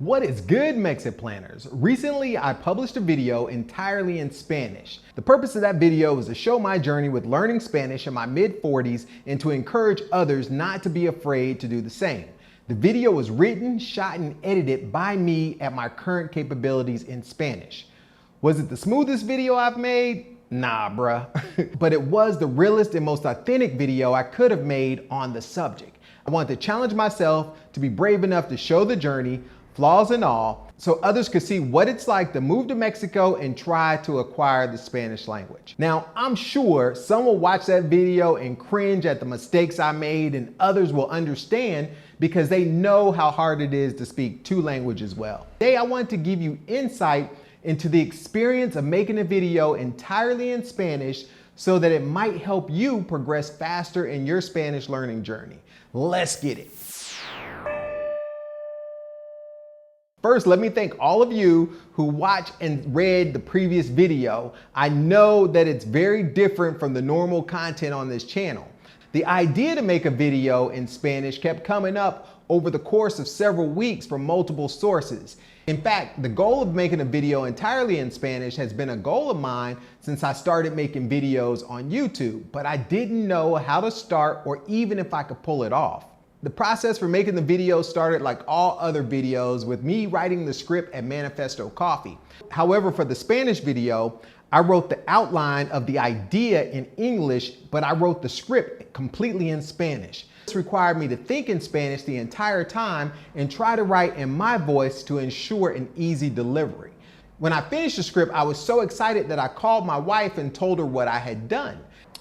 What is good, Mexit planners? Recently, I published a video entirely in Spanish. The purpose of that video was to show my journey with learning Spanish in my mid-40s and to encourage others not to be afraid to do the same. The video was written, shot, and edited by me at my current capabilities in Spanish. Was it the smoothest video I've made? Nah, bruh. But it was the realest and most authentic video I could have made on the subject. I wanted to challenge myself to be brave enough to show the journey, flaws and all, so others could see what it's like to move to Mexico and try to acquire the Spanish language. Now, I'm sure some will watch that video and cringe at the mistakes I made, and others will understand because they know how hard it is to speak two languages well. Today, I want to give you insight into the experience of making a video entirely in Spanish so that it might help you progress faster in your Spanish learning journey. Let's get it. First, let me thank all of you who watched and read the previous video. I know that it's very different from the normal content on this channel. The idea to make a video in Spanish kept coming up over the course of several weeks from multiple sources. In fact, the goal of making a video entirely in Spanish has been a goal of mine since I started making videos on YouTube, but I didn't know how to start or even if I could pull it off. The process for making the video started like all other videos with me writing the script at Manifesto Coffee. However, for the Spanish video, I wrote the outline of the idea in English, but I wrote the script completely in Spanish. This required me to think in Spanish the entire time and try to write in my voice to ensure an easy delivery. When I finished the script, I was so excited that I called my wife and told her what I had done.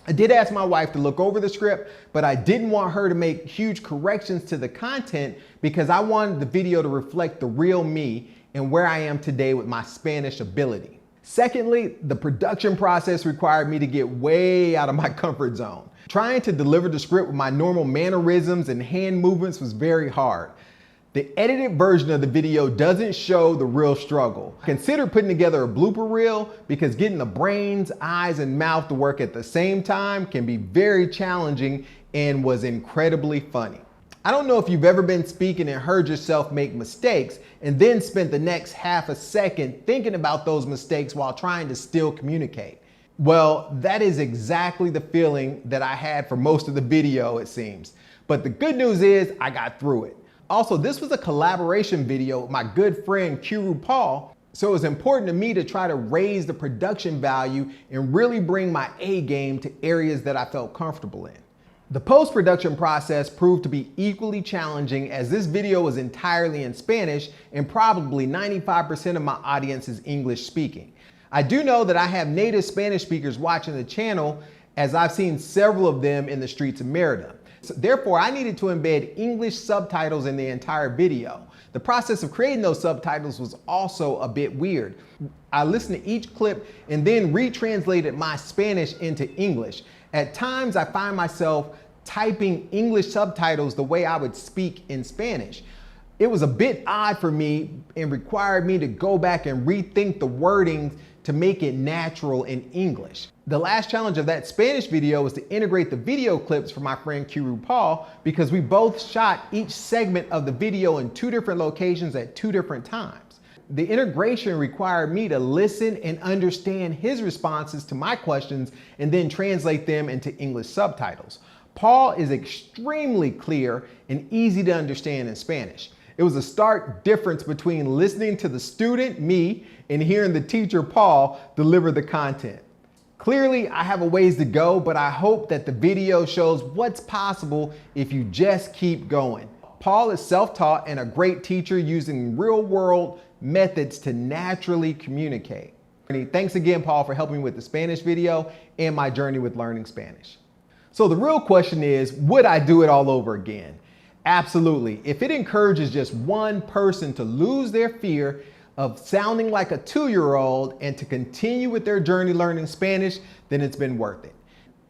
I did ask my wife to look over the script, but I didn't want her to make huge corrections to the content because I wanted the video to reflect the real me and where I am today with my Spanish ability. Secondly, the production process required me to get way out of my comfort zone. Trying to deliver the script with my normal mannerisms and hand movements was very hard. The edited version of the video doesn't show the real struggle. Consider putting together a blooper reel because getting the brains, eyes, and mouth to work at the same time can be very challenging and was incredibly funny. I don't know if you've ever been speaking and heard yourself make mistakes and then spent the next half a second thinking about those mistakes while trying to still communicate. Well, that is exactly the feeling that I had for most of the video, it seems. But the good news is I got through it. Also, this was a collaboration video with my good friend Paul, so it was important to me to try to raise the production value and really bring my A game to areas that I felt comfortable in. The post-production process proved to be equally challenging as this video was entirely in Spanish and probably 95% of my audience is English speaking. I do know that I have native Spanish speakers watching the channel as I've seen several of them in the streets of Merida. So therefore, I needed to embed English subtitles in the entire video. The process of creating those subtitles was also a bit weird. I listened to each clip and then retranslated my Spanish into English. At times, I find myself typing English subtitles the way I would speak in Spanish. It was a bit odd for me and required me to go back and rethink the wording to make it natural in English. The last challenge of that Spanish video was to integrate the video clips for my friend Paul because we both shot each segment of the video in two different locations at two different times. The integration required me to listen and understand his responses to my questions and then translate them into English subtitles. Paul is extremely clear and easy to understand in Spanish. It was a stark difference between listening to the student, me, and hearing the teacher, Paul, deliver the content. Clearly, I have a ways to go, but I hope that the video shows what's possible if you just keep going. Paul is self-taught and a great teacher using real-world methods to naturally communicate. Thanks again, Paul, for helping me with the Spanish video and my journey with learning Spanish. So the real question is, would I do it all over again? Absolutely. If it encourages just one person to lose their fear of sounding like a 2-year-old and to continue with their journey learning Spanish, then it's been worth it.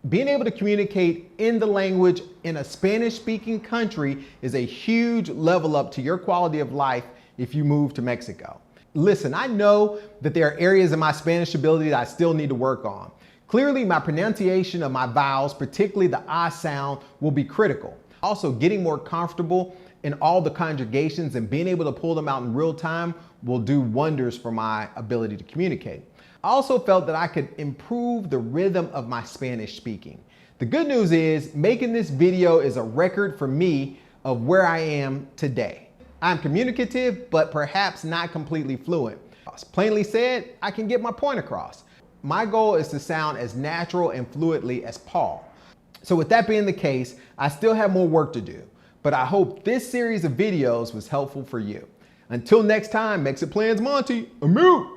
Being able to communicate in the language in a Spanish-speaking country is a huge level up to your quality of life if you move to Mexico. Listen, I know that there are areas in my Spanish ability that I still need to work on. Clearly, my pronunciation of my vowels, particularly the ah sound, will be critical. Also, getting more comfortable and all the conjugations and being able to pull them out in real time will do wonders for my ability to communicate. I also felt that I could improve the rhythm of my Spanish speaking. The good news is making this video is a record for me of where I am today. I'm communicative, but perhaps not completely fluent. Plainly said, I can get my point across. My goal is to sound as natural and fluently as Paul. So with that being the case, I still have more work to do, but I hope this series of videos was helpful for you. Until next time, MexitPlans Monty, I'm out.